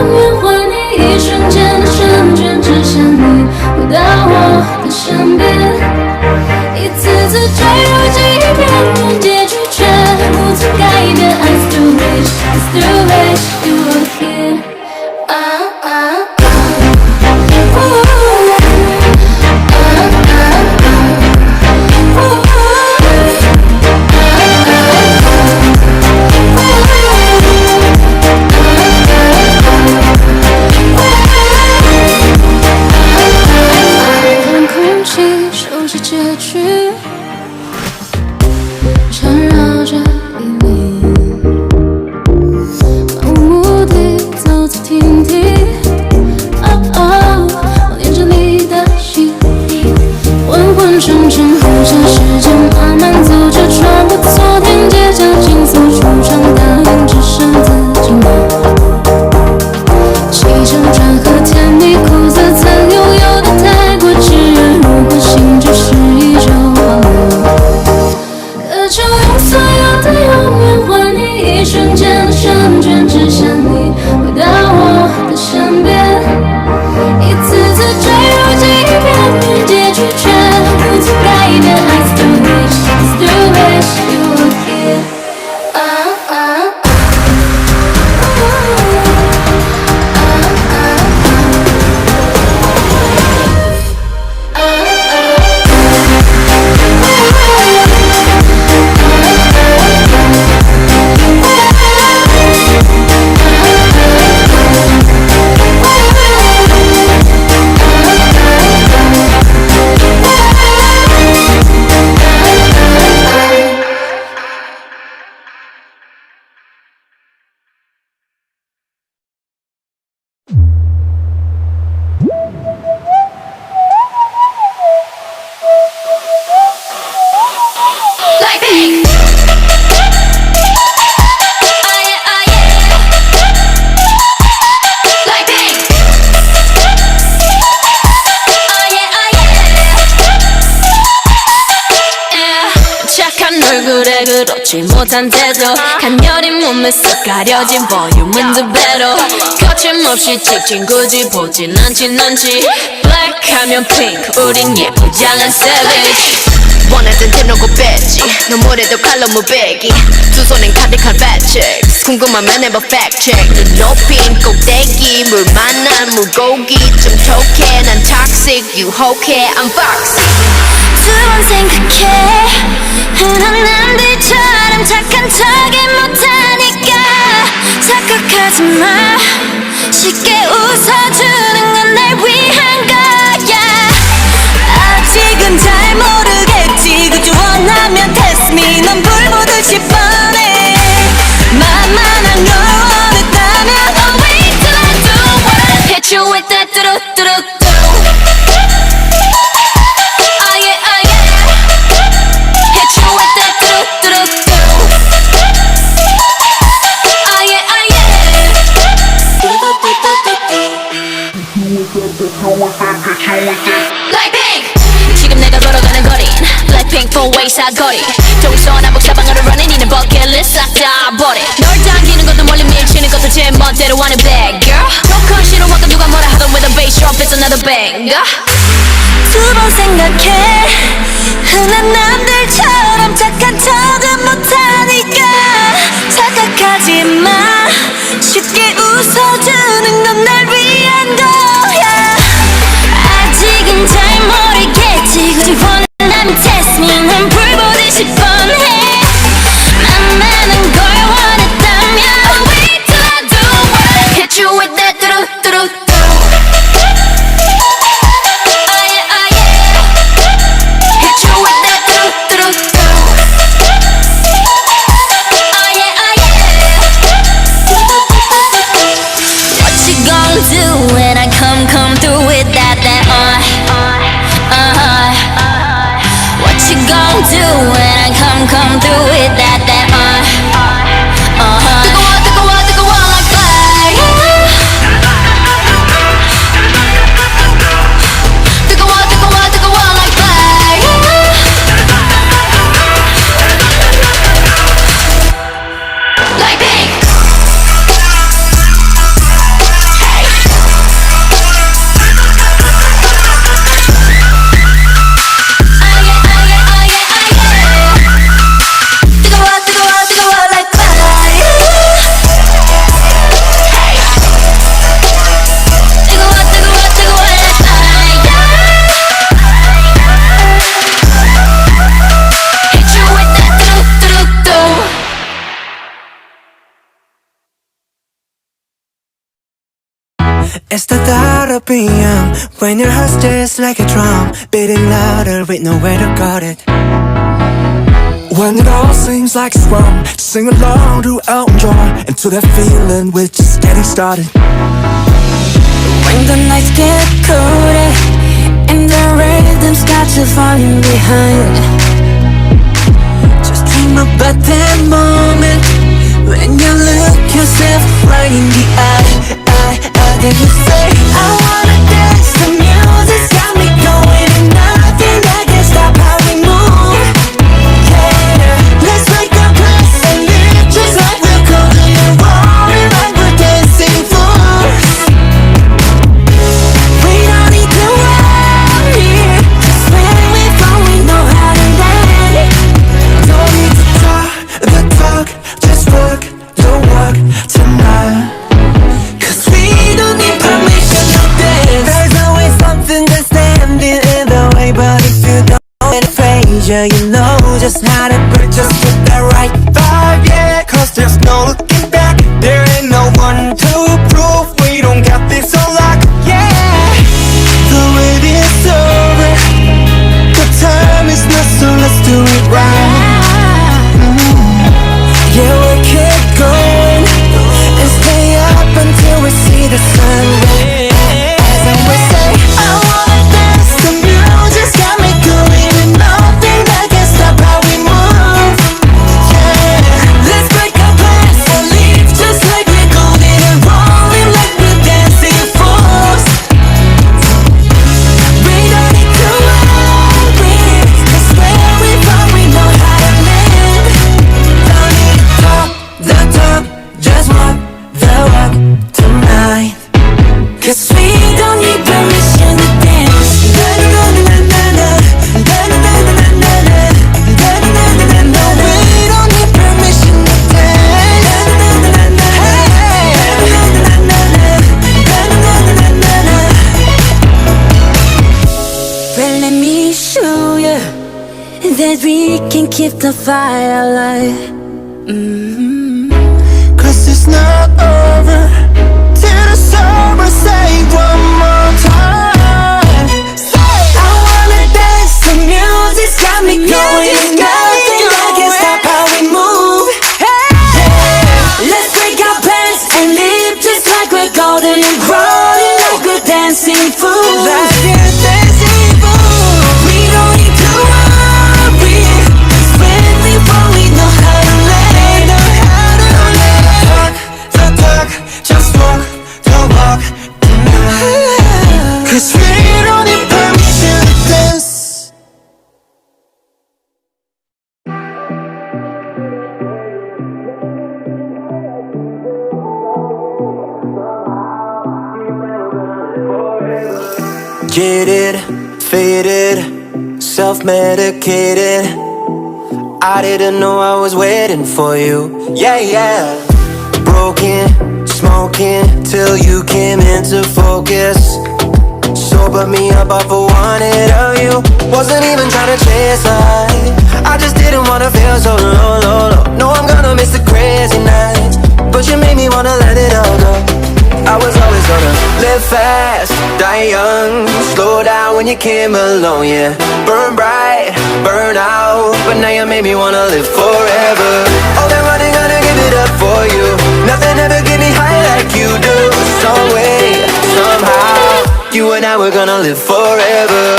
永远还你一瞬间的缱绻，只想你回到我的身边，一次次坠入记忆边缘，结局却无从改变。I still wish you were here. 그렇지 못한 태도 간녀린 몸에서 가려진 볼륨은 두 배로 거침없이 찍힌 굳이 보진 않진 않지 Black 하면 pink 우린 예쁘장한 savage 원할 땐 대놓고 뺐지 너무래도 칼로 무배기 두 손엔 카디칼 배치ks 궁금하면 해봐 fact check 눈 높인 꼭대기 물 만난 물고기 좀 톡해 난 toxic 유혹해 I'm foxy 두 번 생각해 흔한 남들처럼 착한 척이 못하니까 착각하지 마 쉽게 웃어주는 건 날 위한 거야 아직은 잘 모르겠지 그저 원하면 test me 넌 불 보듯이 뻔해 만만한 걸 원했다면 I'll wait till I do what I hit you with that 뚜루뚜루 지금 내가 걸어가는 거린 Blackpink 4-way 사거리 동서남북 사방으로 running 이는 버킷리스트 싹 다 버려 널 당기는 것도 멀리 밀치는 것도 제 멋대로 하는 bad girl 로컬 싫어하고 누가 뭐라 하던 with a bass drop it's another banger 두 번 생각해 흔한 남들처럼 착한 척은 못하니까 착각하지 마 쉽게 웃어주는 건 날 위한 거야 아직은 잘 모르겠지 굳이 원하면 test me 난 불 보듯이 뻔해 만만한 걸 원했다면 I'll wait till I do what I hit you with that 뚜루뚜루 Oh yeah, oh yeah Hit you with that 뚜루뚜루 It's the thought of PM when your heart's just like a drum, beating louder with nowhere to guard it. When it all seems like it's wrong, sing along to Elton John, into that feeling we're just getting started. When the nights get colder and the rhythm's got you falling behind, just dream about that moment when you look yourself right in the eye. Then you say, I wanna dance, the music's got me going, and nothing that can stop how we move. Yeah, let's make a place and live just like we're golden and rolling like we're dancing fools. We don't need to worry, 'cause when we fall we know how to land. Don't need to talk the talk, just walk the walk tonight. You know just how to put just with that right vibe, yeah. 'Cause there's no looking back, there ain't no one to prove we don't got this on lock, yeah. The wait is over, the time is not, so let's do it right. Yeah, we'll keep going and stay up until we see the sun rise. As I will say, I wanna dance, the music's got me going, and nothing that can stop how we move. Yeah, let's break our plans and leave just like we're golden and rolling like we're dancing fools. We don't need to worry, 'cause where we from we know how to live. Don't need to talk the talk, just walk the walk tonight. 'Cause we don't need permission to dance. No, we don't need permission to dance. Well, let me show you that we can keep the fire alive. 'Cause it's not over till the summer. Say one more time. Say, I wanna dance, the music's got me going, and nothing that can stop how we move. Yeah, let's break our plans and live just like we're golden and rolling like we're dancing fools. Like we're dancing fools. We don't need to worry, 'cause when we fall we know how to land. Talk the talk, just walk the walk tonight. 'Cause we don't need permission to dance. Jaded, faded, self-medicated. I didn't know I was waiting for you. Yeah, yeah. Broken, smoking till you came into focus. Sobered me up off of wanted of you. Wasn't even trying to chase life, I just didn't wanna feel so low, low, low. No, I'm gonna miss the crazy nights, but you made me wanna let it all go. I was always gonna live fast, die young, slow down when you came along, yeah. Burn bright, burn out, but now you made me wanna live forever. All that running, gonna give it up for you. Nothing ever get me high like you do. Some way, somehow, you and I were gonna live forever.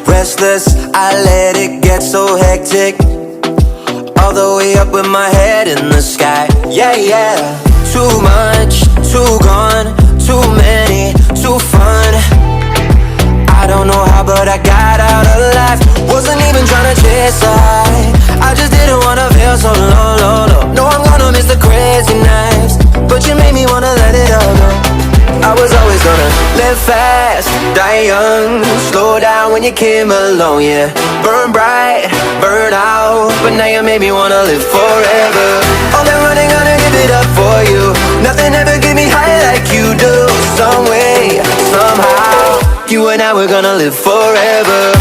Restless, I let it get so hectic. All the way up with my head in the sky. Yeah, yeah. Too much, too gone, too many, too fun. I don't know how, but I got out alive. Wasn't even trying to chase life, I just didn't wanna feel so low, low, low. No, I'm gonna miss the crazy nights, but you made me wanna let it all go. I was always gonna Live fast, die young. Slow down when you came along, yeah. Burn bright, burn out. But now you made me wanna live forever. All that running, gonna give it up for you. Nothing ever get me high like you do. Some way, somehow, you and I were gonna live forever.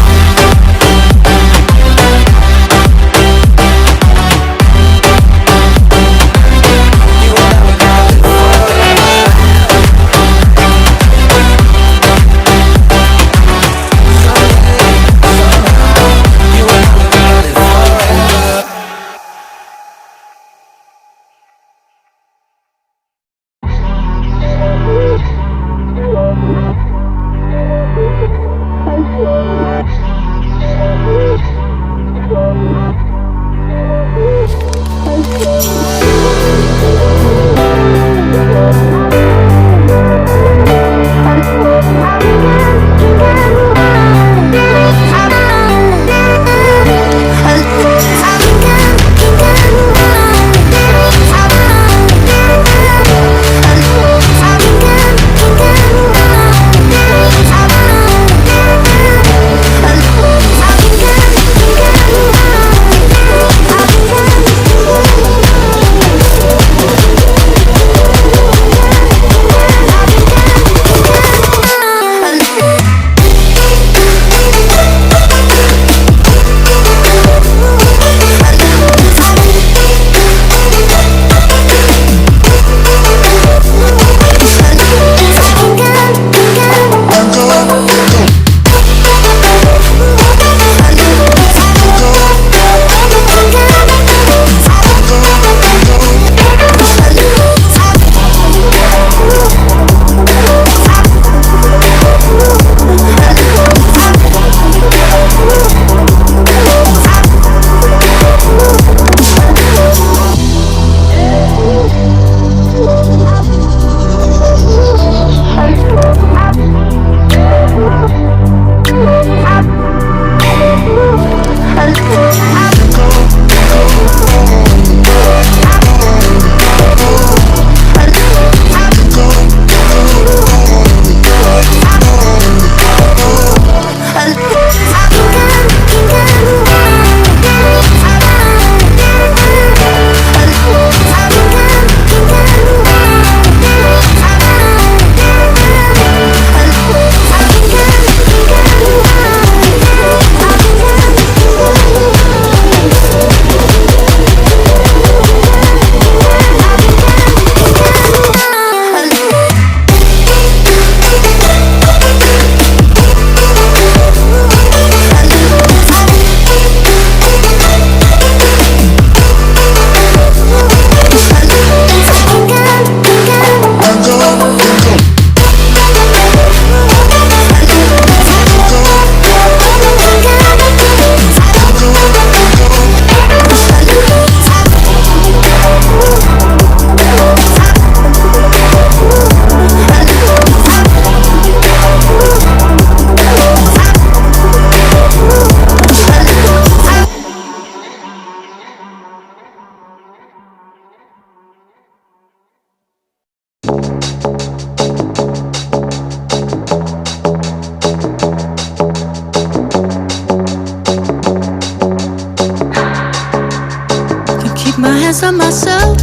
hands on myself.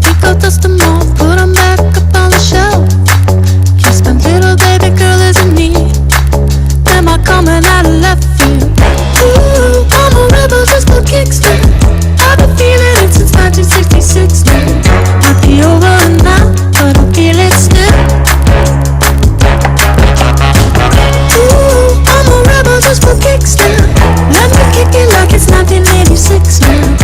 Think I'll dust them off, put them back up on the shelf. Guess my little baby girl isn't me. Am I coming out of left field? Ooh, I'm a rebel just for kicks now. I've been feeling it since 1966 now. Might be over now, but I feel it still. Ooh, I'm a rebel just for kicks now. Let me kick it like it's 1986 now.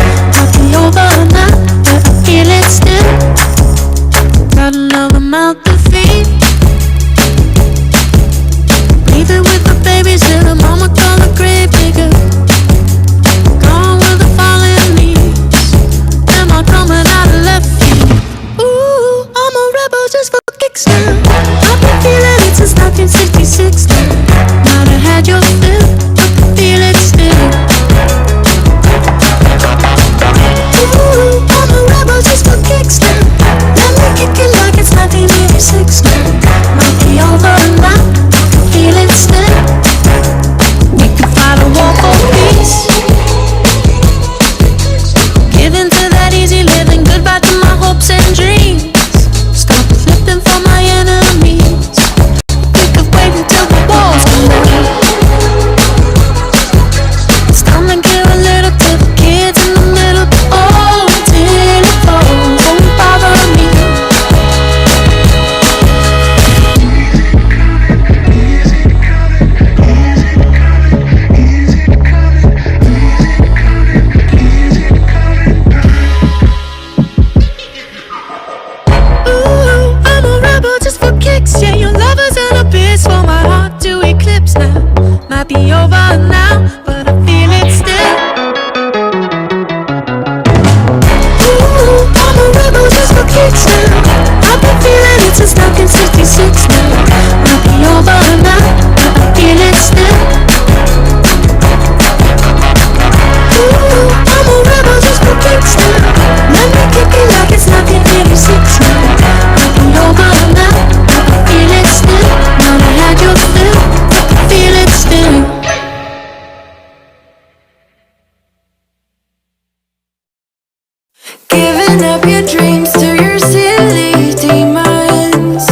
your dreams to your silly demons.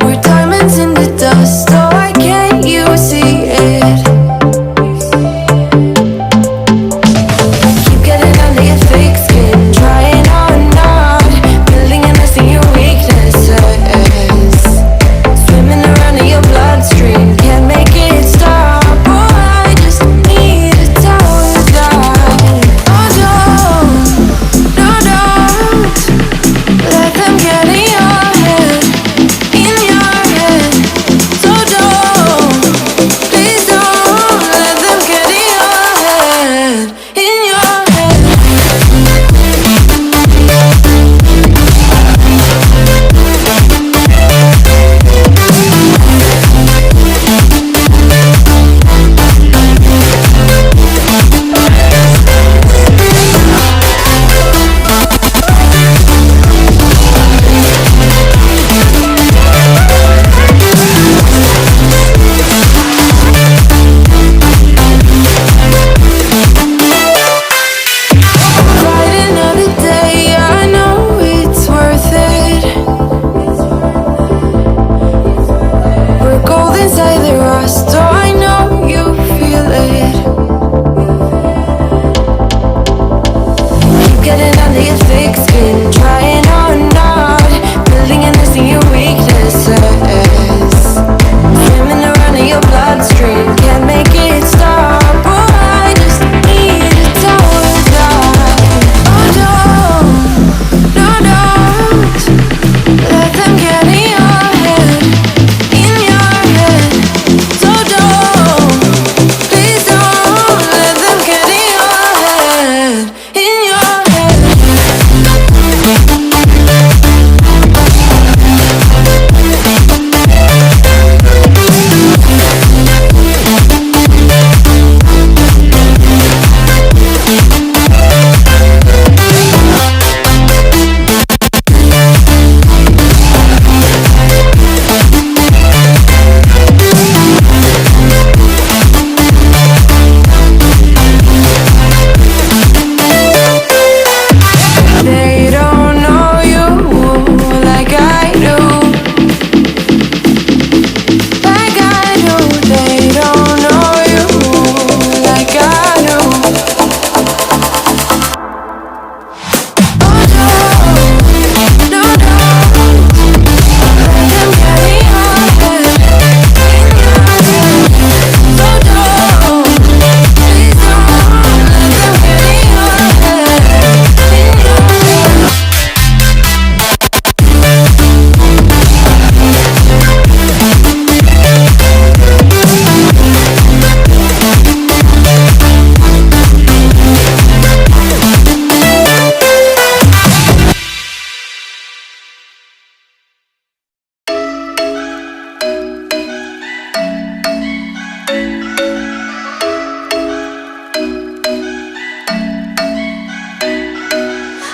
We're diamonds in the dust, oh why can't you see it? Keep getting under your thick skin, trying on, building and nesting your weaknesses. Swimming around in your bloodstream, can't make it stop. Oh, I just need to tell you that. Oh, don't let them get in your head, So please don't let them get in your head, Fight another day, I know it's worth it. We're gold inside the rust, oh I know you feel it. Keep getting under your thick skin, trying on, building and nesting your weaknesses. Swimming around in your bloodstream, can't make it stop. Oh, I just need to tell you that. Oh, don't let them get in your head, So please don't let them get in your head, They don't know you like I do. Like I do. They don't know you like I do. Oh, don't let them get in your head, So please don't let them get in your head,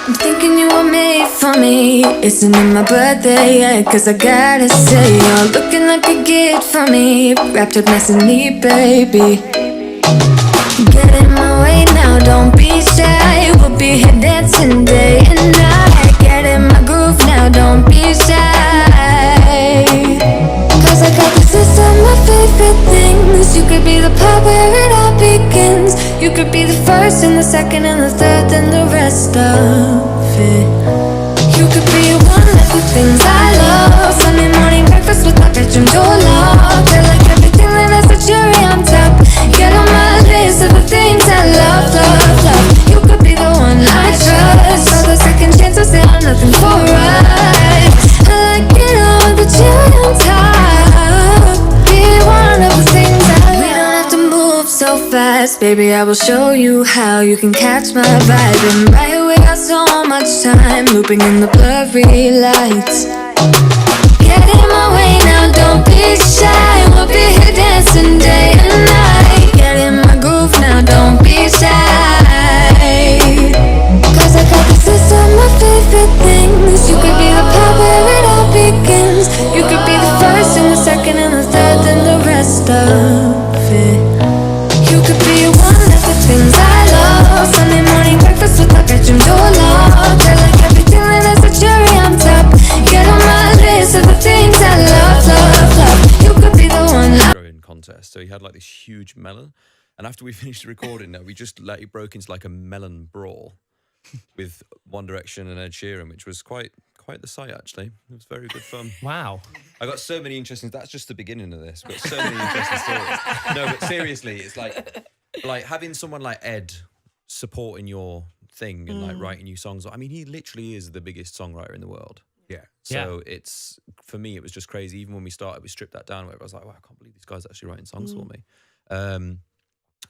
I'm thinking you were made for me. Isn't it my birthday yet? Cause I gotta say, you're looking like a gift for me. Wrapped up nice and neat, baby. Get in my way now, don't be shy. We'll be here dancing day and night. Get in my groove now, don't be shy. Cause I got this list of my favorite things. You could be the part where it all begins. You could be the first and the second and the third and the rest of it. You could be one of the things I love. Sunday morning breakfast with my bedroom door locked. I like everything that has a cherry on top. Get on my list of the things I love, love, love. You could be the one I trust. For the second chance I still have nothing for us. I like it all with the cherry on top. Be one of the things I love. We don't have to move so fast, baby, I will show you how you can catch my vibe. And right here we got so much time, looping in the blurry lights. Get in my way now, don't be shy. We'll be here dancing day and night. Get in my groove now, don't be shy. Cause I got this list of my favorite things. You could be the part where it all begins. You could be the first and the second and the third and the rest of it. You could be one of the things I love. Sunday morning breakfast like this huge melon. And after we finished recording, we just it broke into like a melon brawl with One Direction and Ed Sheeran, which was quite the sight, actually. It was very good fun. Wow. I got so many interesting... That's just the beginning of this. I've got so many interesting stories. No, but seriously, it's like having someone like Ed supporting your thing and like writing you songs. I mean, he literally is the biggest songwriter in the world. Yeah. So it's, for me, it was just crazy. Even when we started, we stripped that down. Where I was like, wow, I can't believe these guys are actually writing songs for me.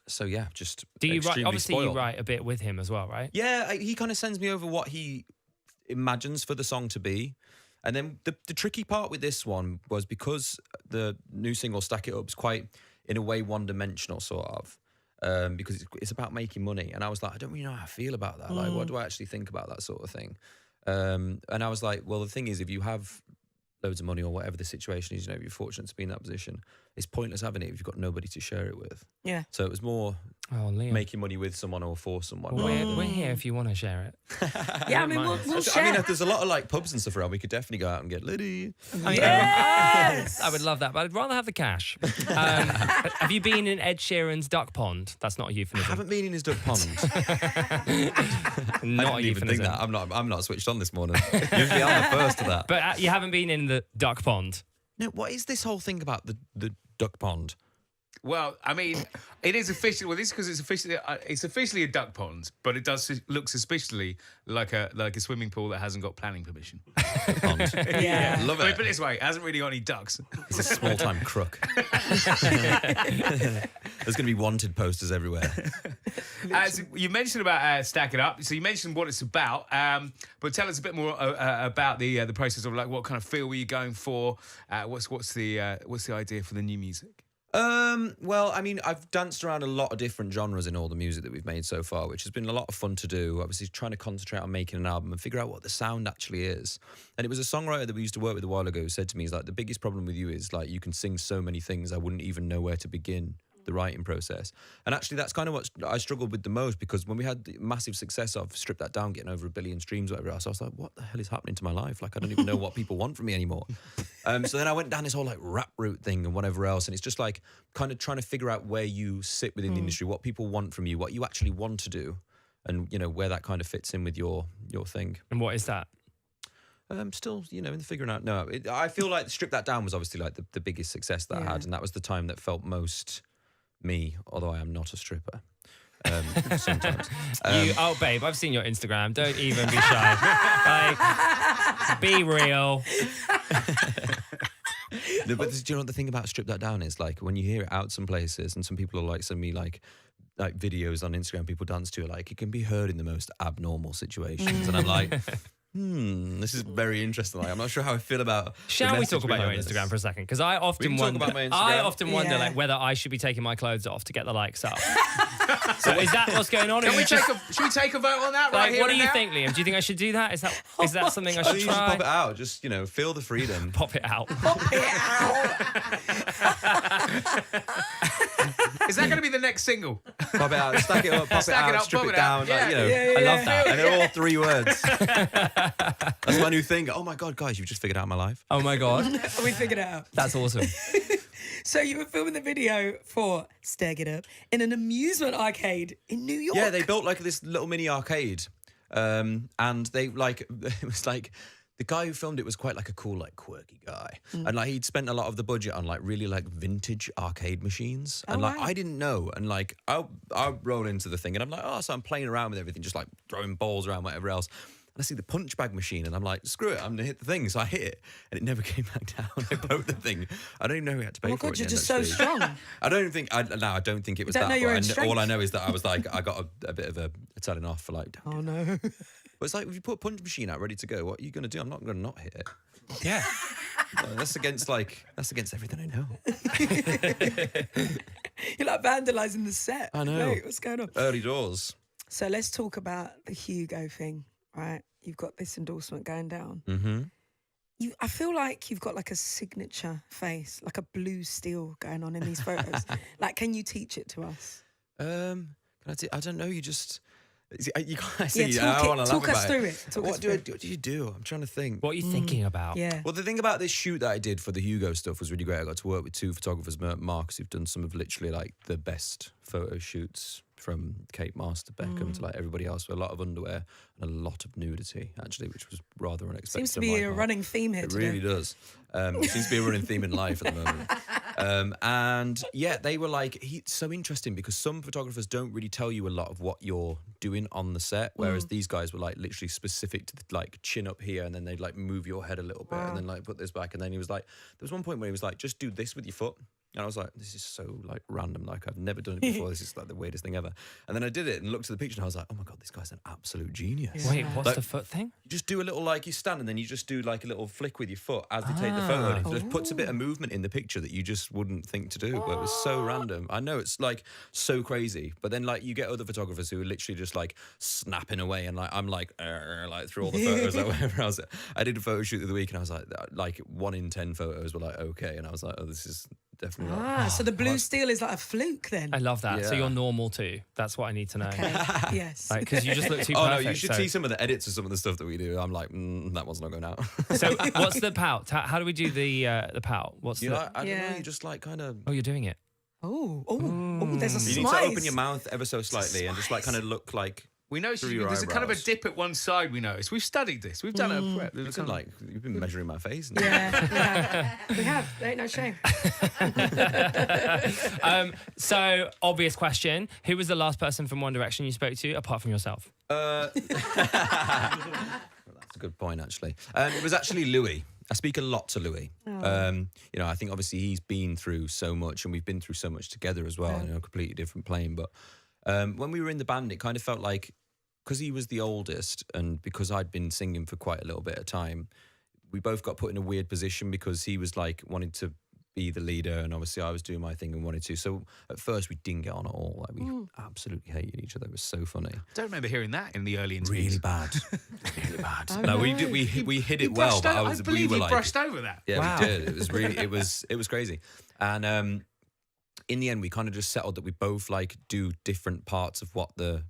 So yeah, just do you write? Obviously, spoiled. you write a bit with him as well, right? Yeah, he kind of sends me over what he imagines for the song to be. And then the tricky part with this one was because the new single Stack It Up is quite, in a way, one-dimensional sort of, because it's about making money. And I was like, I don't really know how I feel about that. Like, what do I actually think about that sort of thing? And I was like, well, the thing is, if you have loads of money or whatever the situation is, if you're fortunate to be in that position, it's pointless having it if you've got nobody to share it with. Yeah. So it was more making money with someone or for someone. Well, we're here if you want to share it. Yeah, I mean, we'll share. I mean, there's a lot of like pubs and stuff around. We could definitely go out and get litty. Yes! I would love that, but I'd rather have the cash. Have you been in Ed Sheeran's duck pond? That's not a I euphemism. haven't been in his duck pond. Not I a didn't even think euphemism. that. I'm not switched on this morning. Usually I'm the first to that. But you haven't been in the duck pond. No, what is this whole thing about the duck pond? Well, I mean, it is officially. Well, this because it's officially a duck pond, but it does look suspiciously like a swimming pool that hasn't got planning permission. Pond. Yeah. Love Let me it. put it this way: it hasn't really got any ducks. It's a small time crook. There's going to be wanted posters everywhere. So you mentioned about Stack It Up. So you mentioned what it's about, but tell us a bit more about the process of like what kind of feel were you going for? What's the idea for the new music? Well, I mean, I've danced around a lot of different genres in all the music that we've made so far, which has been a lot of fun to do. Obviously, trying to concentrate on making an album and figure out what the sound actually is. And it was a songwriter that we used to work with a while ago who said to me, he's like, the biggest problem with you is like, you can sing so many things, I wouldn't even know where to begin the writing process. And actually, that's kind of what I struggled with the most, because when we had the massive success of Strip That Down, getting over 1 billion streams, whatever else, I was like, what the hell is happening to my life? Like, I don't even know what people want from me anymore. So then I went down this whole like rap route thing and whatever else, and it's just like kind of trying to figure out where you sit within the industry, what people want from you, what you actually want to do, and you know where that kind of fits in with your thing. And what is that? Still, you know, in figuring out. No, I feel like Strip That Down was obviously like the biggest success that I had, and that was the time that felt most me, although I am not a stripper. Sometimes. Babe, I've seen your Instagram. Don't even be shy. Like, be real. No, but do you know what the thing about Strip That Down is? Like, when you hear it out some places and some people are like, send me like videos on Instagram people dance to it, like it can be heard in the most abnormal situations. And I'm like, this is very interesting. Like, I'm not sure how I feel about. Shall we talk about your Instagram for a second? Because I often talk about my Instagram. wonder like whether I should be taking my clothes off to get the likes up. So is that what's going on? Should we take a vote on that right like, here? what do you now? think, Liam? Do you think I should do that? Is that something I I should think you should try? pop it out. Just, you know, feel the freedom. Pop it out. Is that going to be the next single? Pop it out, stack it up, pop Stack it it out, up, strip pop it it out. down. Like, you know, I love that. and they're all 3 words. That's my new thing. Oh my God, guys, you've just figured out my life. Oh my God. We figured it out. That's awesome. So you were filming the video for Stack It Up in an amusement arcade in New York. Yeah, they built like this little mini arcade. And they like, it was like, the guy who filmed it was quite like a cool, like quirky guy. And like he'd spent a lot of the budget on like really like vintage arcade machines. And like, wow. I didn't know. And like, I'll roll into the thing and I'm like, oh, so I'm playing around with everything, just like throwing balls around, whatever else. And I see the punch bag machine and I'm like, screw it, I'm gonna hit the thing. So I hit it and it never came back down. I broke the thing. I don't even know who had to pay Oh my for God, it. you're at just the end so of the stage. strong. I don't think it was don't that. know your own But strength. all I know is that I was like, I got a bit of a telling off for like, Oh no. but it's like, if you put a punch machine out ready to go, what are you going to do? I'm not going to not hit it. Yeah. That's against everything I know. You're like vandalising the set. I know. Wait, what's going on? Early doors. So let's talk about the Hugo thing, right? You've got this endorsement going down. Mm-hmm. I feel like you've got like a signature face, like a blue steel going on in these photos. Like, can you teach it to us? I don't know. You guys see, Yeah, I want to laugh talk us about through it. Talk us What through do you do? I'm trying to think. What are you thinking about? Yeah. Well, the thing about this shoot that I did for the Hugo stuff was really great. I got to work with two photographers, Marcus, who've done some of literally like the best photo shoots, from Kate Moss to Beckham to like everybody else, with a lot of underwear and a lot of nudity, actually, which was rather unexpected. Seems to on be my a part. running theme here It today. really does. It seems to be a running theme in life at the moment. And yeah, they were like, it's so interesting because some photographers don't really tell you a lot of what you're doing on the set, whereas these guys were like literally specific to the, like chin up here, and then they'd like move your head a little bit and then like put this back. And then he was like, there was one point where he was like, just do this with your foot. And I was like, this is so like random. Like I've never done it before. This is like the weirdest thing ever. And then I did it and looked at the picture and I was like, oh my God, this guy's an absolute genius. Wait, what's Like, the foot thing? you just do a little, like, you stand and then you just do like a little flick with your foot as they take the photo. And it just puts a bit of movement in the picture that you just wouldn't think to do. But it was so random. I know it's like so crazy. But then like you get other photographers who are literally just like snapping away, and like I'm like through all the photos like whatever else. I did a photo shoot the other week and I was like 1 in 10 photos were like okay, and I was like, oh, this is definitely not. So the blue steel is like a fluke then. I love that. So Yeah. you're normal too. That's what I need to know. Okay. Yes. Because you just look too Oh perfect. no, you should so. see some of the edits of some of the stuff that we do. I'm like, that one's not going out. So what's the pout? How do we do the pout? What's You the? like, I don't Yeah. know, you just like kind of. Oh, you're doing it. Oh, there's a You need to slice. open your mouth ever so slightly and just like kind of look like. We know Through your there's a kind of a eyebrows. dip at one side. We noticed. We've studied this. We've done a prep. There's You a can kind of- like you've been measuring my face. And Yeah, we have. There ain't no shame. So obvious question: who was the last person from One Direction you spoke to, apart from yourself? That's a good point, actually. It was actually Louis. I speak a lot to Louis. You know, I think obviously he's been through so much, and we've been through so much together as well. You know, a completely different plane. But when we were in the band, it kind of felt like, because he was the oldest, and because I'd been singing for quite a little bit of time, we both got put in a weird position because he was like wanted to be the leader, and obviously I was doing my thing and wanted to. So at first we didn't get on at all. Like we absolutely hated each other. It was so funny. I don't remember hearing that in the early interviews. Really bad, really bad. Oh, no, we no. did. We hit He it well, brushed but over- I was. believe we were he like, brushed over that. yeah, Wow. we did. It was really. It was crazy. And in the end, we kind of just settled that we both like do different parts of what the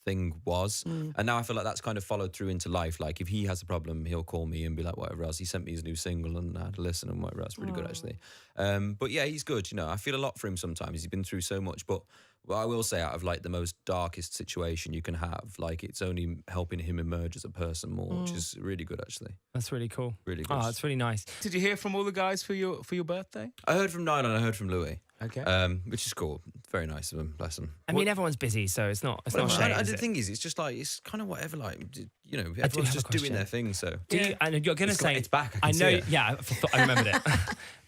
thing was. And now I feel like that's kind of followed through into life. Like if he has a problem, he'll call me and be like, whatever else. He sent me his new single and I had to listen and whatever. That's really good, actually. But yeah, he's good. You know, I feel a lot for him sometimes. He's been through so much. But what I will say, out of like the most darkest situation you can have, like it's only helping him emerge as a person more, which is really good, actually. That's really cool. Really good. Oh, it's really nice. Did you hear from all the guys for your birthday? I heard from Niall and I heard from Louis. Okay. Which is cool. Very nice of him. Bless him. I mean, everyone's busy, so it's not. It's not shame. The is it? thing is, it's just like it's kind of whatever. Like you know, have everyone's a just doing question. their thing. So Do you, and you're gonna It's say got- it's back, I I can know. see it. Yeah, I remembered it.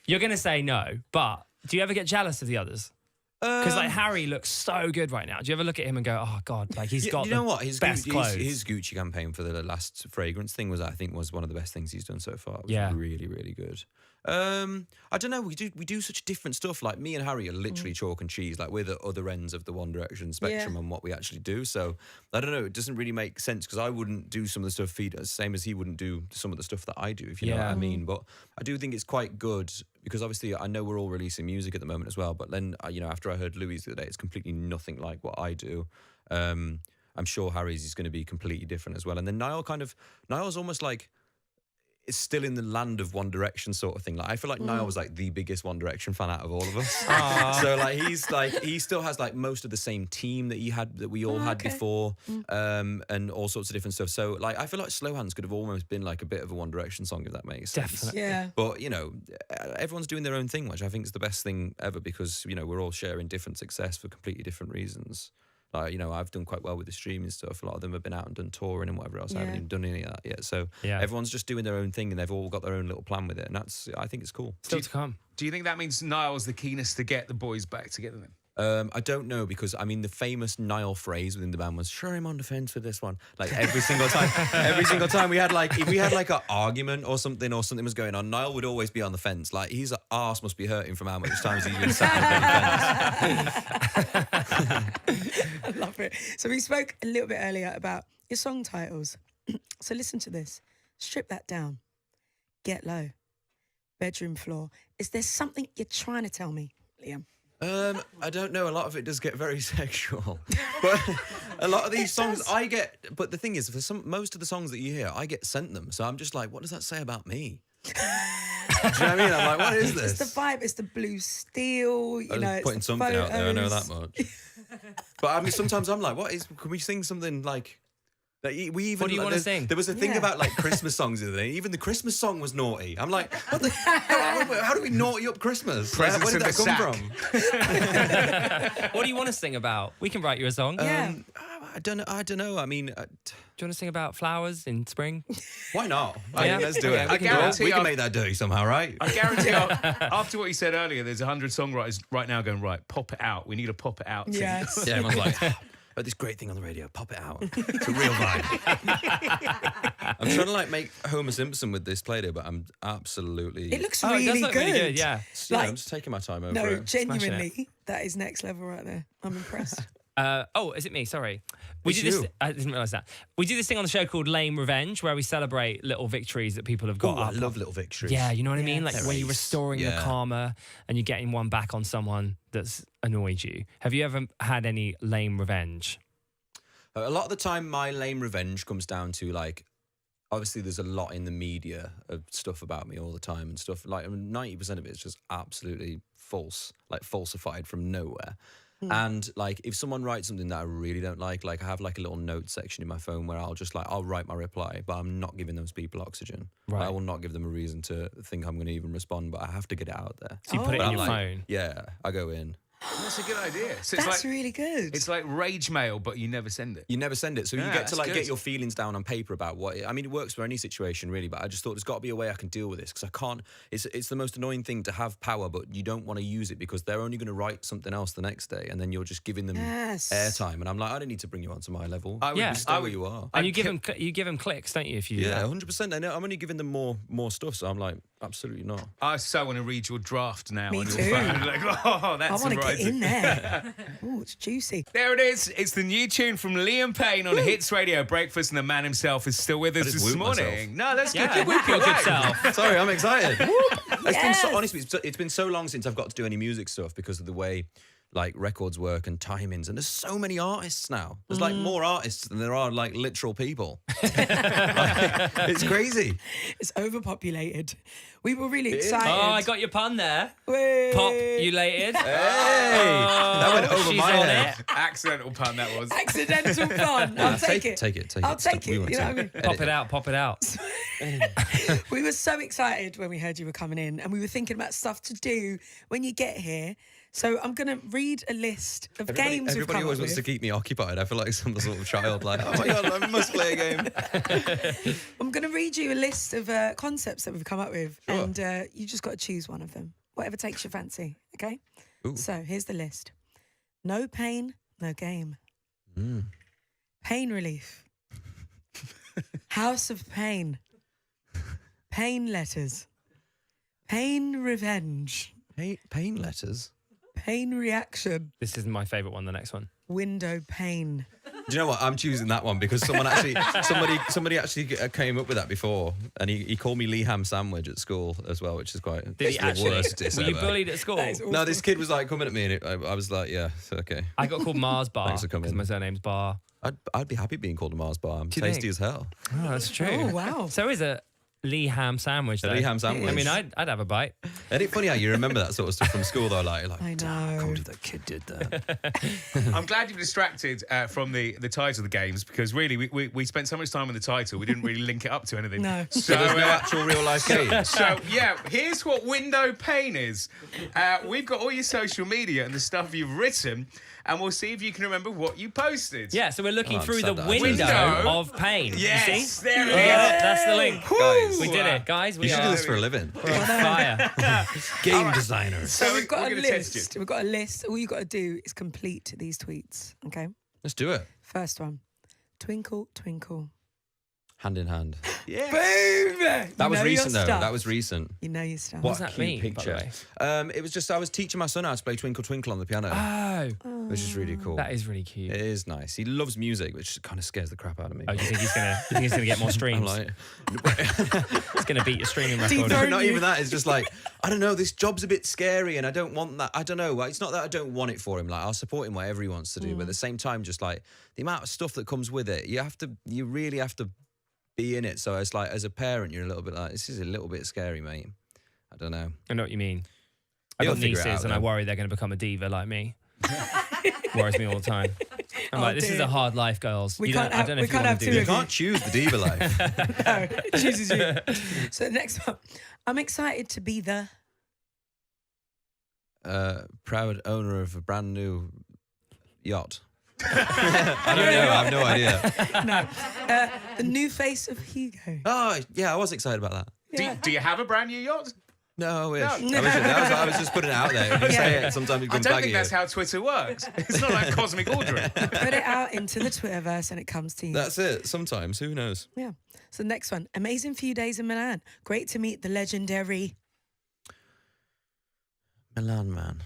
You're gonna say no, but do you ever get jealous of the others? Because like Harry looks so good right now. Do you ever look at him and go, "Oh God, like he's got you the know what? His best clothes"? his Gucci campaign for the last fragrance thing was, I think, was one of the best things he's done so far. It was Yeah. really, really good. I don't know. We do such different stuff. Like me and Harry are literally chalk and cheese. Like we're the other ends of the One Direction spectrum Yeah. on what we actually do. So I don't know. It doesn't really make sense because I wouldn't do some of the stuff he does, same as he wouldn't do some of the stuff that I do. If you know what Yeah. I mean. But I do think it's quite good because obviously I know we're all releasing music at the moment as well. But then you know, after I heard Louis the other day, it's completely nothing like what I do. I'm sure Harry's is going to be completely different as well. And then Niall's almost like it's still in the land of One Direction sort of thing. Like I feel like Niall was like the biggest One Direction fan out of all of us. So like he still has like most of the same team that we all had before, and all sorts of different stuff. So like I feel like Slow Hands could have almost been like a bit of a One Direction song, if that makes sense. Definitely. Yeah. But you know, everyone's doing their own thing, which I think is the best thing ever because you know we're all sharing different success for completely different reasons. Like, you know, I've done quite well with the streaming stuff. A lot of them have been out and done touring and whatever else. I haven't even done any of that yet. So Yeah. everyone's just doing their own thing and they've all got their own little plan with it. And I think it's cool. Still to come. Do you think that means Niall's the keenest to get the boys back together then? I don't know because I mean the famous Niall phrase within the band was "sure I'm on the fence with this one." Like every single time we had like if we had like an argument or something was going on, Niall would always be on the fence. Like his arse must be hurting from how much times he's been sat on the fence. I love it. So we spoke a little bit earlier about your song titles. So listen to this. Strip that down. Get low. Bedroom floor. Is there something you're trying to tell me, Liam? I don't know. A lot of it does get very sexual, but a lot of these songs I get. But the thing is, for most of the songs that you hear, I get sent them. So I'm just like, what does that say about me? Do you know what I mean? I'm like, what is this? It's the vibe. It's the blue steel. You know, it's putting the something out there. I know photos. that much. But I mean, sometimes I'm like, what is? Can we sing something like? That we even. What do you like, want to sing? There was a thing Yeah. about like Christmas songs the other day. Even the Christmas song was naughty. I'm like, what the, how do we naughty up Christmas? Where Presents did in that the come sack. from? What do you want to sing about? We can write you a song. Yeah. I don't know. I don't know. I mean, Do you want to sing about flowers in spring? why not? Yeah. Let's do Yeah, it. we I can do that. guarantee We can I've- make that dirty somehow, right? I guarantee after what you said earlier, there's 100 songwriters right now going, right, pop it out. We need a pop it out. Yes. Yeah, everyone's like, oh, this great thing on the radio, pop it out. It's a real vibe. I'm trying to like make Homer Simpson with this Play-Doh, but I'm absolutely. It looks Oh, it really does look good. really good, yeah. Yeah, like- I'm just taking my time over No, it. genuinely, that is next level right there. I'm impressed. Is it me? Sorry. We It's do this. you. I didn't realise that. We do this thing on the show called Lame Revenge, where we celebrate little victories that people have got Oh, I up. love little victories. Yeah, you know what I mean? Like Yes. when you're restoring the Yeah. karma and you're getting one back on someone that's annoyed you. Have you ever had any lame revenge? A lot of the time, my lame revenge comes down to like, obviously, there's a lot in the media of stuff about me all the time and stuff. Like 90% of it is just absolutely false, like falsified from nowhere. And like, if someone writes something that I really don't like I have like a little note section in my phone where I'll write my reply, but I'm not giving those people oxygen. Right. I will not give them a reason to think I'm going to even respond, but I have to get it out there. So you put it But in I'm your like, phone. Yeah, I go in. That's a good idea. So That's it's like, really good. it's like rage mail, but you never send it. You never send it, so Yeah, you get that's to like good. get your feelings down on paper about what. I mean, it works for any situation really, but I just thought there's got to be a way I can deal with this because I can't. It's the most annoying thing to have power, but you don't want to use it because they're only going to write something else the next day, and then you're just giving them Yes. airtime. And I'm like, I don't need to bring you onto my level. I would- Yeah. You stay where you are. And you give them clicks, don't you? If you do Yeah, that? 100%. I know. I'm only giving them more stuff, so I'm like, absolutely not. I so want to read your draft now Me on your too. phone. Like, oh, I that's want to get writing. in there. Oh, it's juicy. There it is. It's the new tune from Liam Payne on Hits Radio Breakfast, and the man himself is still with us just this whooped morning. myself. No, that's good. Yeah, You whoop your your good way. self. Sorry, I'm excited. It's been Yes. honestly, it's been so long since I've got to do any music stuff because of the way like records work and timings. And there's so many artists now. There's like more artists than there are like literal people. It's crazy. It's overpopulated. We were really is. excited. Oh, I got your pun there. Way. Populated. Hey, that went over she's my on head. it. Accidental pun that was. Accidental fun. I'll take it. Take it. I'll take it. You know what I mean? Pop it out. Pop it out. We were so excited when we heard you were coming in, and we were thinking about stuff to do when you get here. So I'm going to read a list of games we've Everybody come always up wants to with. keep me occupied. I feel like some sort of child. Like, oh my god, I must play a game. I'm going to read you a list of concepts that we've come up with, Sure. and you just got to choose one of them, whatever takes your fancy. Okay. Ooh. So here's the list: no pain, no game. Mm. Pain relief. House of pain. Pain letters. Pain revenge. Pain letters. Pain reaction. This isn't my favourite one. The next one. Window pane. Do you know what? I'm choosing that one because somebody actually came up with that before, and he called me Lee Ham Sandwich at school as well, which is quite Did he the actually? worst diss Were you ever. bullied at school? That is awful. No, this kid was like coming at me, and I was like, yeah, it's okay. I got called Mars Bar Thanks for coming. because my surname's Bar. I'd be happy being called a Mars bar. I'm you tasty think? as hell. Oh, that's true. Oh, wow. So is a Lee Ham sandwich. A though. Lee Ham sandwich. I mean, I'd have a bite. Isn't it funny how you remember that sort of stuff from school though? Like I "Damn, I know. can't believe that kid did that. I'm glad you've distracted from the title of the games because really we spent so much time on the title we didn't really link it up to anything. No. So, There's no actual real life game. so yeah, here's what window pane is. We've got all your social media and the stuff you've written, and we'll see if you can remember what you posted. Yeah, so we're looking Oh, through sad the that I window Window. of pain. Yes, You see? there it is. Yeah, that's the link. Guys, We did it, guys. We you should do are this for a living. we're on fire. Game designers. So we've got we're a gonna test list. you. We've got a list. All you got to do is complete these tweets. Okay. Let's do it. First one. Twinkle, twinkle. Hand in hand. Yeah. Boom! That was recent though. That was recent. You know your stuff. What does What a that cute mean, by the picture. way? It was just I was teaching my son how to play Twinkle Twinkle on the piano, Oh, which is really cool. that is really cute. It is nice. He loves music, which kind of scares the crap out of me. Oh, do you think he's gonna get more I'm streams? like, He's gonna beat your streaming record. Don't not you? even that. It's just like, I don't know, this job's a bit scary and I don't want that. I don't know. It's not that I don't want it for him. Like, I'll support him whatever he wants to do. But at the same time, just like the amount of stuff that comes with it, you really have to be in it. So it's like, as a parent, you're a little bit like, this is a little bit scary, mate. I don't know. I know what you mean. I've You'll got figure it nieces out, and I though. worry they're going to become a diva like me. Worries me all the time. I'm like, this is dear. a hard life, girls. We You can't don't, I have- don't know we if you can't want have to two do of You this. can't choose the diva life. No, it chooses you. So the next one. I'm excited to be the... Proud owner of a brand new yacht. I don't know. I have no idea. The new face of Hugo. Oh, yeah, I was excited about that. Do you have a brand new yacht? No, I wish. No. I was just putting it out there. If you say it, sometimes you I can don't bag think you. that's how Twitter works. It's not like cosmic ordering. Put it out into the Twitterverse and it comes to you. That's it. Sometimes. Who knows? Yeah. So the next one. Amazing few days in Milan. Great to meet the legendary... Milan man.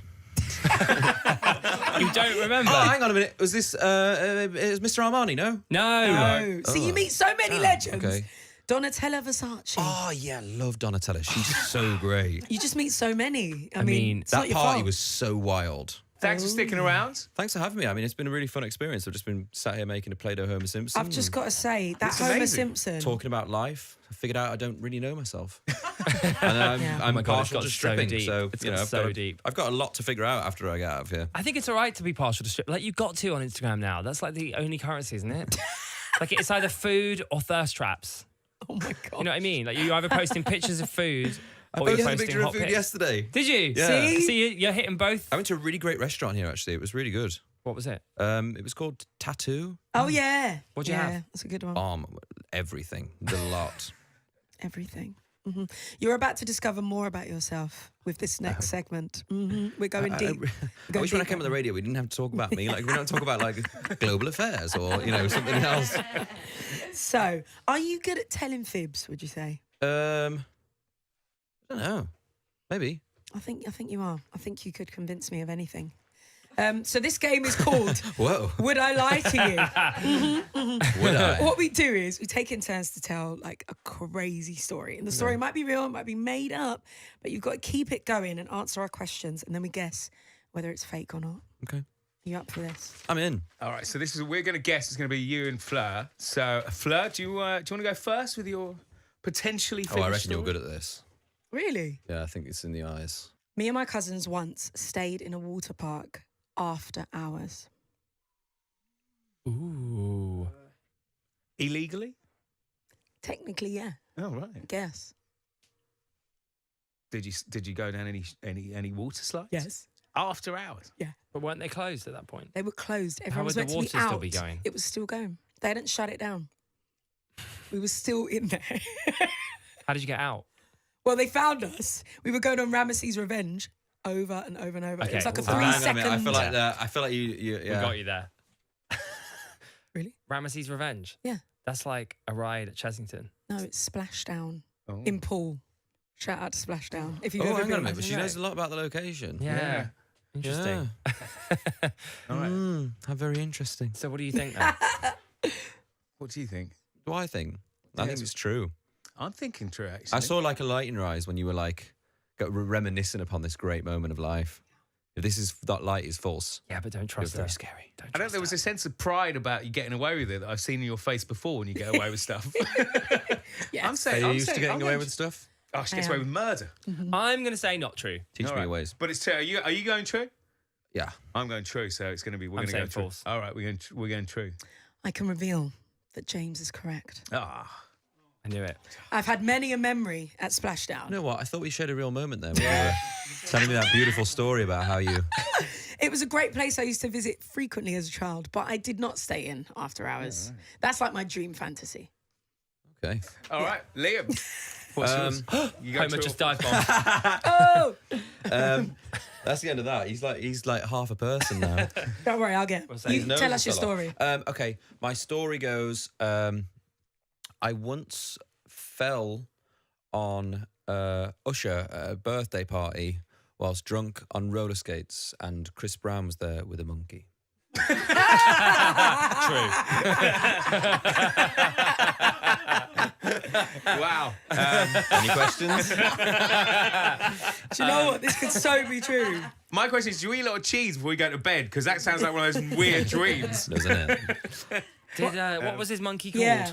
You don't remember? Oh, hang on a minute. Was this it was Mr. Armani, no? No. Oh. See, you meet so many legends. Okay. Donatella Versace. Oh, yeah, love Donatella. She's so great. You just meet so many. I mean, mean, it's not That your party fault. was so wild. Thanks for sticking around. Thanks for having me. I mean, it's been a really fun experience. I've just been sat here making a Play-Doh Homer Simpson. I've just got to say, that It's Homer amazing. Simpson. talking about life. I figured out I don't really know myself. And I'm, Yeah. I'm Oh my God, it's partial got to so stripping. deep. So, It's you know, got I've so got deep. I've got a lot to figure out after I get out of here. I think it's all right to be partial to strip. Like, you got to on Instagram now. That's like the only currency, isn't it? Like, it's either food or thirst traps. Oh my God. You know what I mean? Like, you're either posting pictures of food I or you're posted a posting picture of hot food pics. yesterday. Did you? Yeah. See? See, you're hitting both. I went to a really great restaurant here, actually. It was really good. What was it? It was called Tattoo. Oh, yeah. What'd you yeah, have? That's a good one. Everything. The lot. Everything. You're about to discover more about yourself with this next segment. We're going deep. I wish when I came on the radio we didn't have to talk about me. Like, we don't talk about like global affairs or, you know, something else. So, are you good at telling fibs, would you say? I don't know. Maybe. I think you are. I think you could convince me of anything. So this game is called Whoa. Would I Lie to You? Would I? What we do is we take in turns to tell like a crazy story. And the story might be real, it might be made up, but you've got to keep it going and answer our questions and then we guess whether it's fake or not. Okay. Are you up for this? I'm in. All right, so we're going to guess it's going to be you and Fleur. So, Fleur, do you want to go first with your potentially Oh, finished I reckon you're story? good at this. Really? Yeah, I think it's in the eyes. Me and my cousins once stayed in a water park after hours. Ooh. Illegally? Technically, yeah. Oh, right. Guess. Did you go down any water slides? Yes. After hours? But weren't they closed at that point? They were closed. How Everyone was would the meant to be water out. still be going? It was still going. They hadn't shut it down. We were still in there. How did you get out? Well, they found us. We were going on Ramesses Revenge over and over and over. It Okay. was like a Oh, 3 hang on a second. minute. I feel like you We yeah. got you there. Really? Ramesses Revenge? Yeah. That's like a ride at Chessington. No, it's Splashdown Oh. in Poole. Shout out to Splashdown. If you've Oh, ever hang on a been. minute. But she knows a lot about the location. Yeah. Interesting. Yeah. All right. How very interesting. So what do you think then? What do you think? Do I think? I think it's true. I'm thinking true, actually. I saw like a light in your eyes when you were like reminiscing upon this great moment of life. If that light is false, Yeah, but don't you're trust very her. scary. Don't I know trust there was her. a sense of pride about you getting away with it that I've seen in your face before when you get away with stuff. Yes. I'm saying, Are you I'm used to saying- getting I'm away going with stuff? Oh, she gets away with murder. I'm going to say not true. Teach All me right. your ways. But it's true. Are you going true? Yeah. I'm going true, so it's going to be. We're I'm going to go saying true. false. All right, we're going true. I can reveal that James is correct. Ah, I knew it. I've had many a memory at Splashdown. You know what? I thought we shared a real moment there. When you were telling me that beautiful story about how you. It was a great place I used to visit frequently as a child, but I did not stay in after hours. That's like my dream fantasy. Okay. all right, Liam. What's yours? You go Homer true or just dive bomb. Oh, That's the end of that. He's like half a person now. don't worry, I'll get. say You His nose tell is us your fell off. story. Okay, my story goes. I once fell on Usher at a birthday party whilst drunk on roller skates, and Chris Brown was there with a monkey. True. Wow. Any questions? Do you know what? This could so be true. My question is, do you eat a lot of cheese before you go to bed? Because that sounds like one of those weird dreams. Doesn't it? What was his monkey called? Yeah.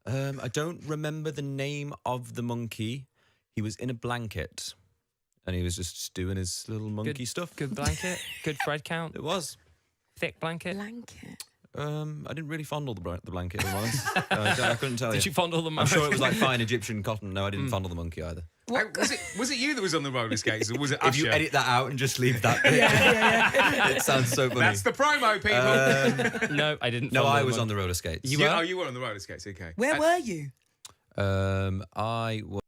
I don't remember the name of the monkey. He was in a blanket, and he was just doing his little monkey stuff. Good blanket. Good thread count. It was. Thick blanket. Blanket. I didn't really fondle the blanket, if I'm honest. I couldn't tell Did you fondle the I'm monkey? sure it was like fine Egyptian cotton. No, I didn't fondle the monkey either. Was it you that was on the roller skates, or was it Usher? If you edit that out and just leave that bit, it sounds so funny. That's the promo, people. No, I didn't. No, fondle I the was monkey. on the roller skates. You were? Oh, you were on the roller skates. Okay. Where were you? I was